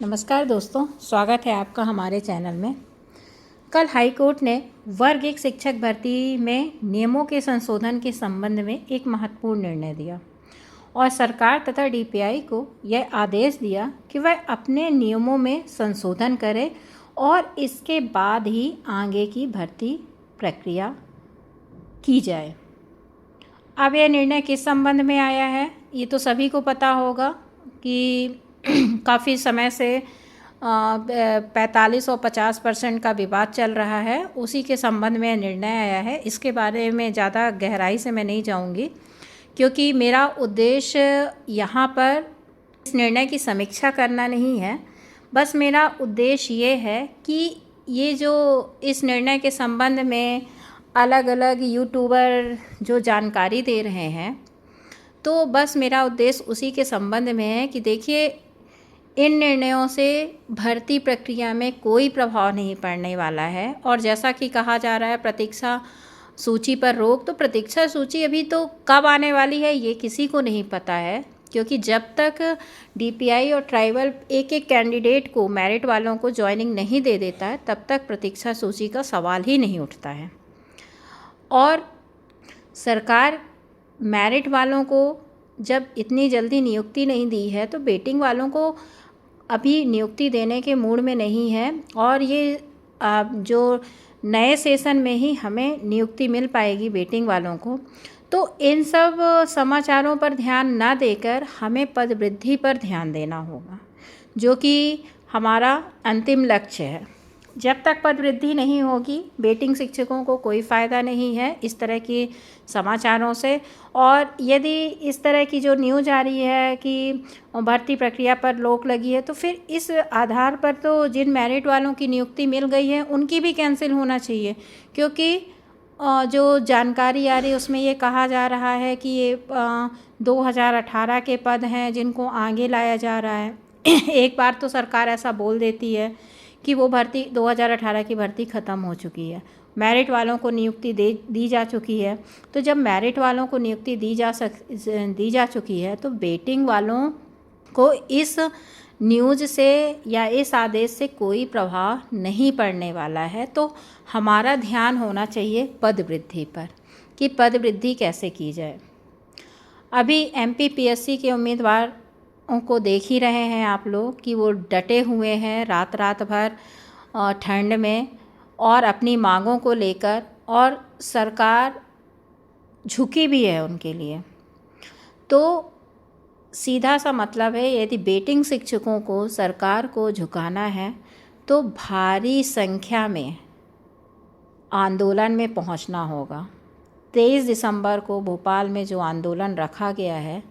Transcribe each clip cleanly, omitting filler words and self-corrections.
नमस्कार दोस्तों, स्वागत है आपका हमारे चैनल में। कल हाई कोर्ट ने वर्ग 1 शिक्षक भर्ती में नियमों के संशोधन के संबंध में एक महत्वपूर्ण निर्णय दिया और सरकार तथा डीपीआई को यह आदेश दिया कि वह अपने नियमों में संशोधन करे और इसके बाद ही आगे की भर्ती प्रक्रिया की जाए। अब यह निर्णय किस संबंध में आया है, ये तो सभी को पता होगा कि काफ़ी समय से 45 और 50% का विवाद चल रहा है। उसी के संबंध में निर्णय आया है। इसके बारे में ज़्यादा गहराई से मैं नहीं जाऊंगी, क्योंकि मेरा उद्देश्य यहाँ पर इस निर्णय की समीक्षा करना नहीं है। बस मेरा उद्देश्य ये है कि ये जो इस निर्णय के संबंध में अलग अलग यूट्यूबर जो जानकारी दे रहे हैं, तो बस मेरा उद्देश्य उसी के संबंध में है कि देखिए, इन निर्णयों से भर्ती प्रक्रिया में कोई प्रभाव नहीं पड़ने वाला है। और जैसा कि कहा जा रहा है प्रतीक्षा सूची पर रोक, तो प्रतीक्षा सूची अभी तो कब आने वाली है ये किसी को नहीं पता है, क्योंकि जब तक डीपीआई और ट्राइबल एक एक कैंडिडेट को, मेरिट वालों को ज्वाइनिंग नहीं दे देता है, तब तक प्रतीक्षा सूची का सवाल ही नहीं उठता है। और सरकार मेरिट वालों को जब इतनी जल्दी नियुक्ति नहीं दी है, तो वेटिंग वालों को अभी नियुक्ति देने के मूड में नहीं है। और ये जो नए सेशन में ही हमें नियुक्ति मिल पाएगी वेटिंग वालों को। तो इन सब समाचारों पर ध्यान ना देकर हमें पद वृद्धि पर ध्यान देना होगा, जो कि हमारा अंतिम लक्ष्य है। जब तक पद वृद्धि नहीं होगी, वेटिंग शिक्षकों को कोई फ़ायदा नहीं है इस तरह की समाचारों से। और यदि इस तरह की जो न्यूज़ आ रही है कि भर्ती प्रक्रिया पर रोक लगी है, तो फिर इस आधार पर तो जिन मेरिट वालों की नियुक्ति मिल गई है उनकी भी कैंसिल होना चाहिए, क्योंकि जो जानकारी आ रही है उसमें ये कहा जा रहा है कि ये 2018 के पद हैं जिनको आगे लाया जा रहा है। एक बार तो सरकार ऐसा बोल देती है कि वो भर्ती 2018 की भर्ती ख़त्म हो चुकी है, मेरिट वालों को नियुक्ति दी जा चुकी है। तो जब मेरिट वालों को नियुक्ति दी जा चुकी है, तो वेटिंग वालों को इस न्यूज़ से या इस आदेश से कोई प्रभाव नहीं पड़ने वाला है। तो हमारा ध्यान होना चाहिए पद वृद्धि पर कि पद वृद्धि कैसे की जाए। अभी एमपीपीएससी के उम्मीदवार को देख ही रहे हैं आप लोग कि वो डटे हुए हैं रात भर ठंड में और अपनी मांगों को लेकर, और सरकार झुकी भी है उनके लिए। तो सीधा सा मतलब है, यदि वेटिंग शिक्षकों को सरकार को झुकाना है तो भारी संख्या में आंदोलन में पहुंचना होगा। 23 दिसंबर को भोपाल में जो आंदोलन रखा गया है,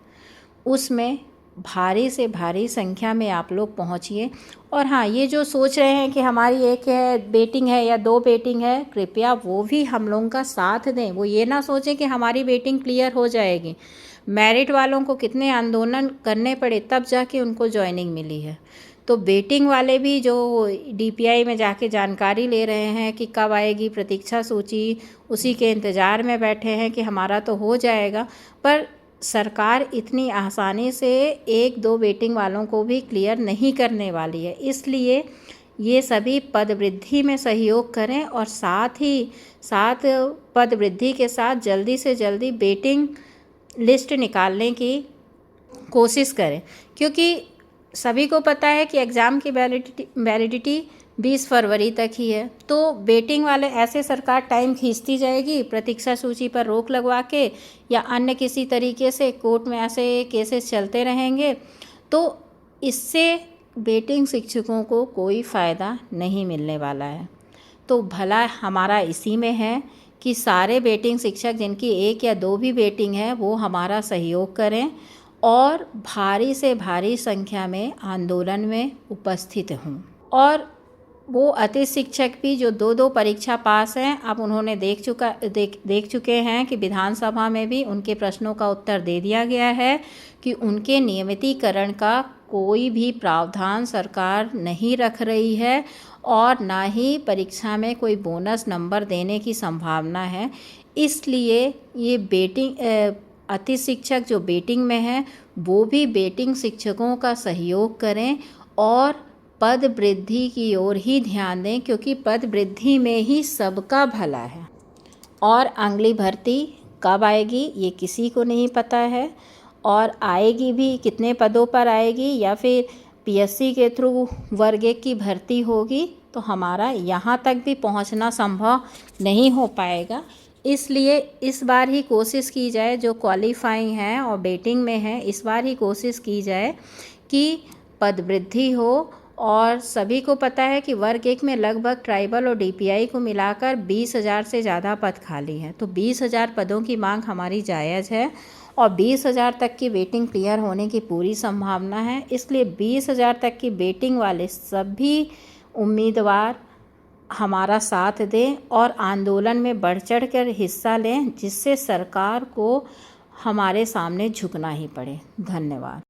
उसमें भारी से भारी संख्या में आप लोग पहुंचिए। और हाँ, ये जो सोच रहे हैं कि हमारी एक है वेटिंग है या 2 वेटिंग है, कृपया वो भी हम लोगों का साथ दें। वो ये ना सोचें कि हमारी वेटिंग क्लियर हो जाएगी। मेरिट वालों को कितने आंदोलन करने पड़े तब जाके उनको ज्वाइनिंग मिली है। तो वेटिंग वाले भी जो डीपीआई में जाके जानकारी ले रहे हैं कि कब आएगी प्रतीक्षा सूची, उसी के इंतज़ार में बैठे हैं कि हमारा तो हो जाएगा। पर सरकार इतनी आसानी से 1-2 वेटिंग वालों को भी क्लियर नहीं करने वाली है। इसलिए ये सभी पद वृद्धि में सहयोग करें और साथ पद वृद्धि के साथ जल्दी से जल्दी वेटिंग लिस्ट निकालने की कोशिश करें, क्योंकि सभी को पता है कि एग्ज़ाम की वैलिडिटी 20 फरवरी तक ही है। तो वेटिंग वाले ऐसे सरकार टाइम खींचती जाएगी प्रतीक्षा सूची पर रोक लगवा के, या अन्य किसी तरीके से कोर्ट में ऐसे केसेस चलते रहेंगे। तो इससे वेटिंग शिक्षकों को कोई फ़ायदा नहीं मिलने वाला है। तो भला हमारा इसी में है कि सारे वेटिंग शिक्षक जिनकी 1 या 2 भी वेटिंग है, वो हमारा सहयोग करें और भारी से भारी संख्या में आंदोलन में उपस्थित हों। और वो अति शिक्षक भी जो 2-2 परीक्षा पास हैं, अब उन्होंने देख चुके हैं कि विधानसभा में भी उनके प्रश्नों का उत्तर दे दिया गया है कि उनके नियमितीकरण का कोई भी प्रावधान सरकार नहीं रख रही है और ना ही परीक्षा में कोई बोनस नंबर देने की संभावना है। इसलिए ये अति शिक्षक जो वेटिंग में हैं, वो भी वेटिंग शिक्षकों का सहयोग करें और पद वृद्धि की ओर ही ध्यान दें, क्योंकि पद वृद्धि में ही सबका भला है। और अगली भर्ती कब आएगी ये किसी को नहीं पता है, और आएगी भी कितने पदों पर आएगी, या फिर पीएससी के थ्रू वर्ग 1 की भर्ती होगी, तो हमारा यहाँ तक भी पहुँचना संभव नहीं हो पाएगा। इसलिए इस बार ही कोशिश की जाए, जो क्वालिफाइंग है और वेटिंग में है, इस बार ही कोशिश की जाए कि पद वृद्धि हो। और सभी को पता है कि वर्ग 1 में लगभग ट्राइबल और डीपीआई को मिलाकर 20,000 से ज़्यादा पद खाली हैं। तो 20,000 पदों की मांग हमारी जायज़ है और 20,000 तक की वेटिंग क्लियर होने की पूरी संभावना है। इसलिए 20,000 तक की वेटिंग वाले सभी उम्मीदवार हमारा साथ दें और आंदोलन में बढ़ चढ़ कर हिस्सा लें, जिससे सरकार को हमारे सामने झुकना ही पड़े। धन्यवाद।